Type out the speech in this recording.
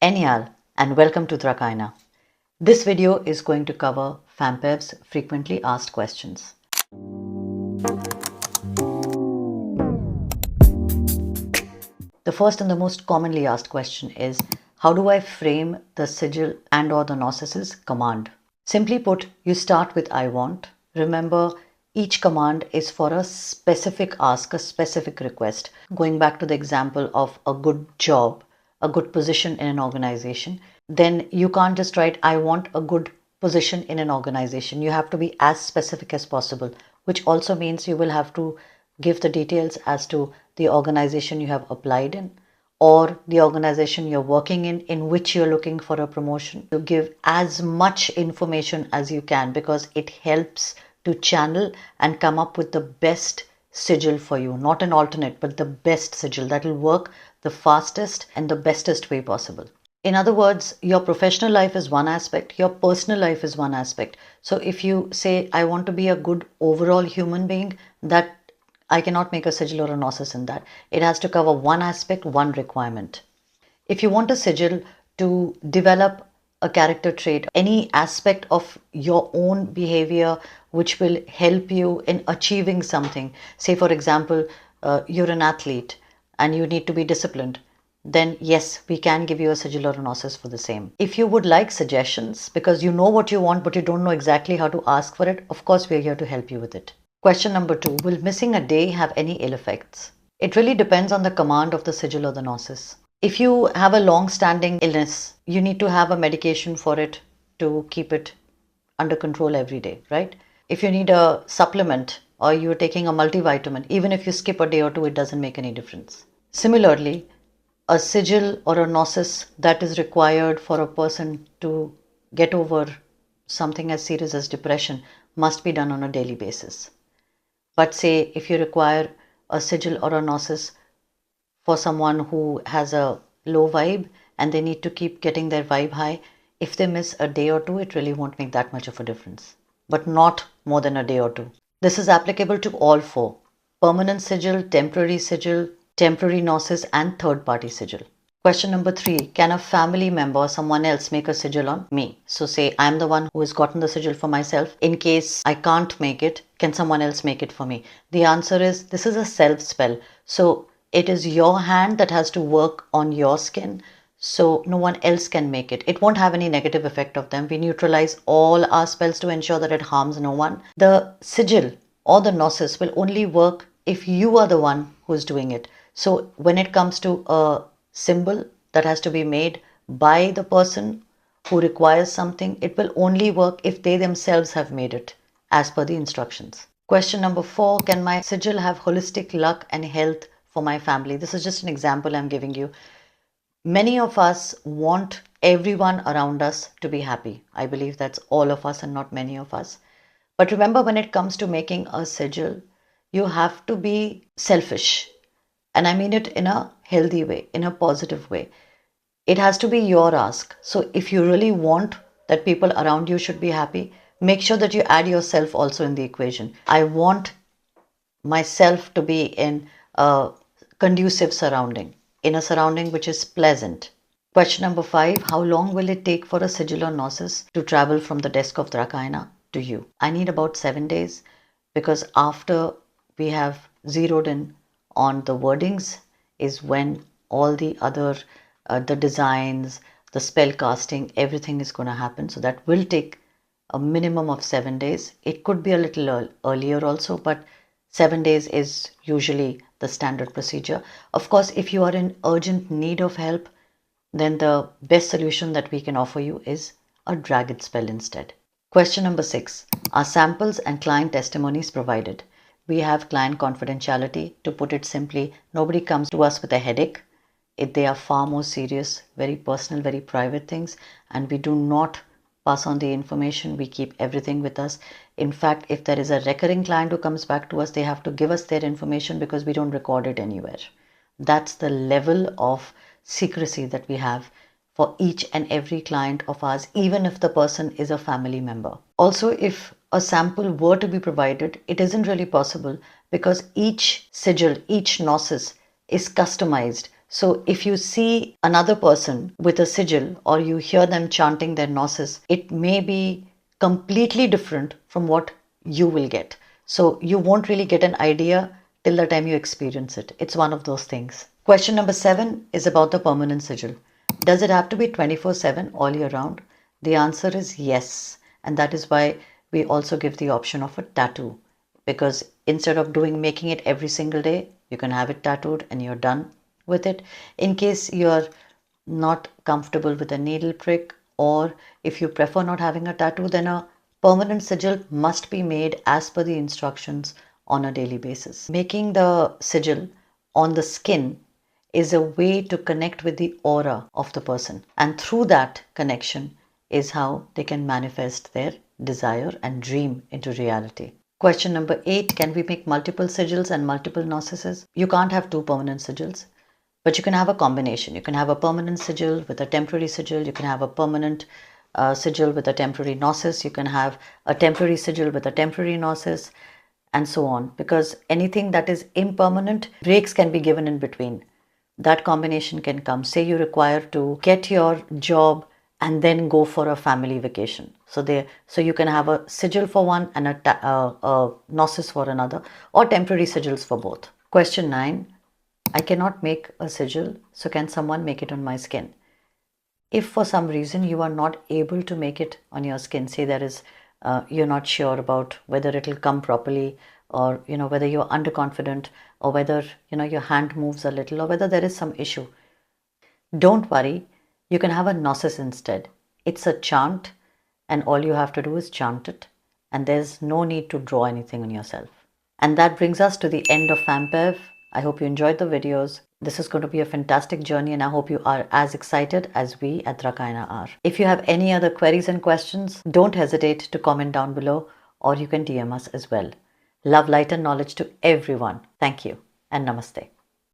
Anyal, and welcome to Drakaina. This video is going to cover FAMPEV's frequently asked questions. The first and the most commonly asked question is, how do I frame the sigil and or the Gnosis's command? Simply put, you start with I want. Remember, each command is for a specific ask, a specific request. Going back to the example of a good job, a good position in an organization, then you can't just write, I want a good position in an organization. You have to be as specific as possible, which also means you will have to give the details as to the organization you have applied in or the organization you're working in which you're looking for a promotion. To give as much information as you can because it helps to channel and come up with the best sigil for you. Not an alternate, but the best sigil that will work the fastest and the bestest way possible. In other words, your professional life is one aspect, your personal life is one aspect. So if you say, I want to be a good overall human being, that I cannot make a sigil or a gnosis in that. It has to cover one aspect, one requirement. If you want a sigil to develop a character trait, any aspect of your own behavior which will help you in achieving something, say for example, you're an athlete and you need to be disciplined, then yes, we can give you a sigil or a gnosis for the same. If you would like suggestions because you know what you want but you don't know exactly how to ask for it, of course we're here to help you with it. Question number 2. Will missing a day have any ill effects? It really depends on the command of the sigil or the gnosis. If you have a long-standing illness, you need to have a medication for it to keep it under control every day, right? If you need a supplement or you're taking a multivitamin, even if you skip a day or two, it doesn't make any difference. Similarly, a sigil or a gnosis that is required for a person to get over something as serious as depression must be done on a daily basis. But say if you require a sigil or a gnosis for someone who has a low vibe and they need to keep getting their vibe high, if they miss a day or two, it really won't make that much of a difference. But not more than a day or two. This is applicable to all four: permanent sigil, temporary gnosis, and third party sigil. Question number 3. Can a family member or someone else make a sigil on me? So say I'm the one who has gotten the sigil for myself. In case I can't make it, can someone else make it for me? The answer is this is a self spell. So it is your hand that has to work on your skin. So no one else can make it. It won't have any negative effect of them. We neutralize all our spells to ensure that it harms no one. The sigil or the gnosis will only work if you are the one who is doing it. So when it comes to a symbol that has to be made by the person who requires something, it will only work if they themselves have made it as per the instructions. Question number 4. Can my sigil have holistic luck and health for my family? This is just an example I'm giving you. Many of us want everyone around us to be happy. I believe that's all of us and not many of us. But remember, when it comes to making a sigil, you have to be selfish. And I mean it in a healthy way, in a positive way. It has to be your ask. So if you really want that people around you should be happy, make sure that you add yourself also in the equation. I want myself to be in a conducive surrounding, in a surrounding which is pleasant. Question number 5. How long will it take for a sigil or gnosis to travel from the desk of Drakaina to you? I need about 7 days because after we have zeroed in on the wordings is when all the other the designs, the spell casting, everything is going to happen. So that will take a minimum of 7 days. It could be a little earlier also, but 7 days is usually the standard procedure. Of course, if you are in urgent need of help, then the best solution that we can offer you is a drag it spell instead. Question number 6. Are samples and client testimonies provided? We have client confidentiality. To put it simply, nobody comes to us with a headache. They are far more serious, very personal, very private things, and we do not pass on the information. We keep everything with us. In fact, if there is a recurring client who comes back to us, they have to give us their information because we don't record it anywhere. That's the level of secrecy that we have for each and every client of ours, even if the person is a family member. Also, if a sample were to be provided, it isn't really possible because each sigil, each gnosis is customized. So if you see another person with a sigil or you hear them chanting their gnosis, it may be completely different from what you will get. So you won't really get an idea till the time you experience it. It's one of those things. Question number 7 is about the permanent sigil. Does it have to be 24/7 all year round? The answer is yes. And that is why we also give the option of a tattoo. Because instead of making it every single day, you can have it tattooed and you're done with it. In case you're not comfortable with a needle prick, or if you prefer not having a tattoo, then a permanent sigil must be made as per the instructions on a daily basis. Making the sigil on the skin is a way to connect with the aura of the person, and through that connection is how they can manifest their desire and dream into reality. Question number 8, can we make multiple sigils and multiple gnosis? You can't have two permanent sigils, but you can have a combination. You can have a permanent sigil with a temporary sigil. You can have a permanent sigil with a temporary gnosis. You can have a temporary sigil with a temporary gnosis, and so on. Because anything that is impermanent, breaks can be given in between. That combination can come. Say you require to get your job and then go for a family vacation. So you can have a sigil for one and a gnosis for another, or temporary sigils for both. Question 9. I cannot make a sigil, so can someone make it on my skin? If for some reason you are not able to make it on your skin, say there is, you're not sure about whether it will come properly, or whether you're underconfident, or whether your hand moves a little, or whether there is some issue, don't worry. You can have a gnosis instead. It's a chant, and all you have to do is chant it, and there's no need to draw anything on yourself. And that brings us to the end of FAMPEV. I hope you enjoyed the videos. This is going to be a fantastic journey, and I hope you are as excited as we at Drakaina are. If you have any other queries and questions, don't hesitate to comment down below, or you can DM us as well. Love, light and knowledge to everyone. Thank you and namaste.